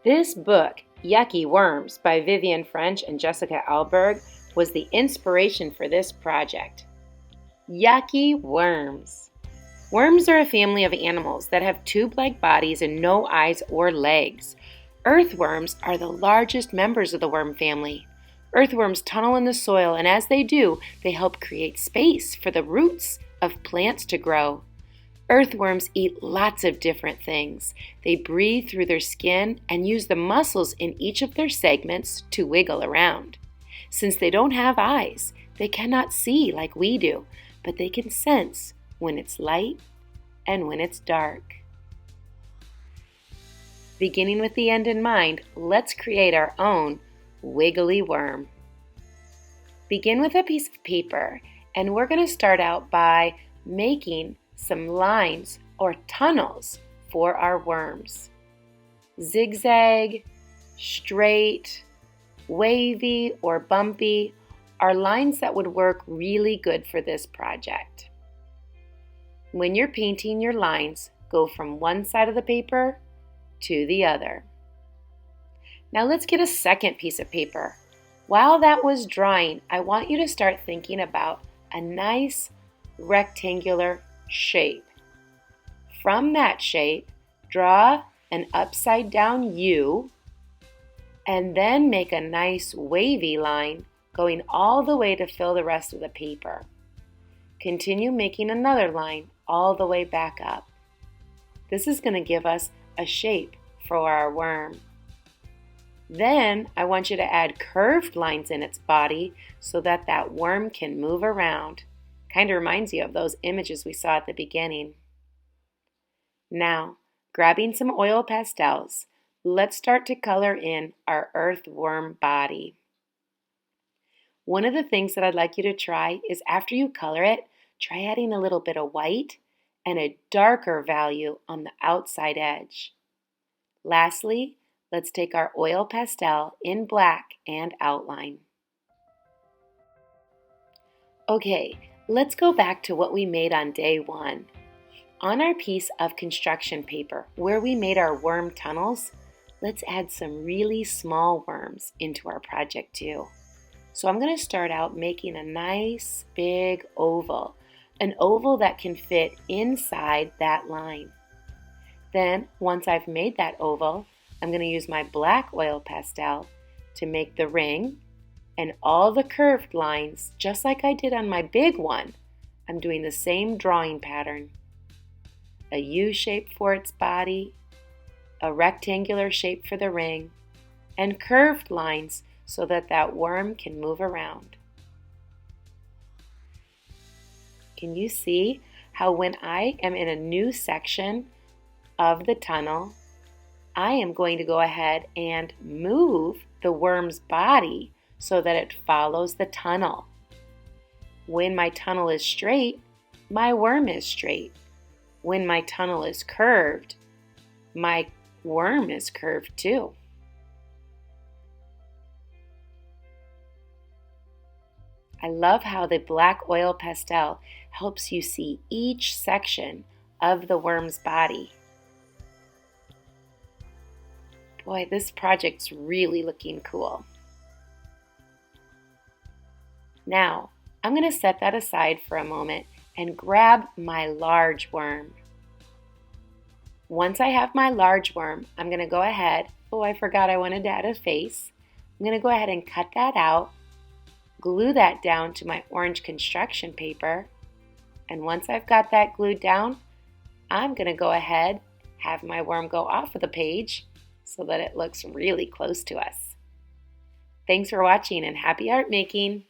This book, Yucky Worms by Vivian French and Jessica Alberg, was the inspiration for this project. Yucky worms. Worms are a family of animals that have tube-like bodies and no eyes or legs. Earthworms are the largest members of the worm family. Earthworms tunnel in the soil, and as they do, they help create space for the roots of plants to grow. Earthworms eat lots of different things. They breathe through their skin and use the muscles in each of their segments to wiggle around. Since they don't have eyes, they cannot see like we do, but they can sense when it's light and when it's dark. Beginning with the end in mind, let's create our own wiggly worm. Begin with a piece of paper, and we're going to start out by making some lines or tunnels for our worms. Zigzag, straight, wavy, or bumpy are lines that would work really good for this project. When you're painting your lines, go from one side of the paper to the other. Now let's get a second piece of paper. While that was drying, I want you to start thinking about a nice rectangular shape. From that shape, draw an upside down U and then make a nice wavy line going all the way to fill the rest of the paper. Continue making another line all the way back up. This is going to give us a shape for our worm. Then I want you to add curved lines in its body so that that worm can move around. Kind of reminds you of those images we saw at the beginning. Now, grabbing some oil pastels, let's start to color in our earthworm body. One of the things that I'd like you to try is after you color it, try adding a little bit of white and a darker value on the outside edge. Lastly, let's take our oil pastel in black and outline. Okay, let's go back to what we made on day one. On our piece of construction paper where we made our worm tunnels, let's add some really small worms into our project too. So I'm going to start out making a nice big oval, an oval that can fit inside that line. Then, once I've made that oval, I'm going to use my black oil pastel to make the ring and all the curved lines, just like I did on my big one. I'm doing the same drawing pattern. A U shape for its body, a rectangular shape for the ring, and curved lines so that that worm can move around. Can you see how when I am in a new section of the tunnel, I am going to go ahead and move the worm's body so that it follows the tunnel. When my tunnel is straight, my worm is straight. When my tunnel is curved, my worm is curved too. I love how the black oil pastel helps you see each section of the worm's body. Boy, this project's really looking cool. Now, I'm going to set that aside for a moment and grab my large worm. Once I have my large worm, I'm going to go ahead, I forgot I wanted to add a face. I'm going to go ahead and cut that out, glue that down to my orange construction paper, and once I've got that glued down, I'm going to go ahead, have my worm go off of the page so that it looks really close to us. Thanks for watching and happy art making!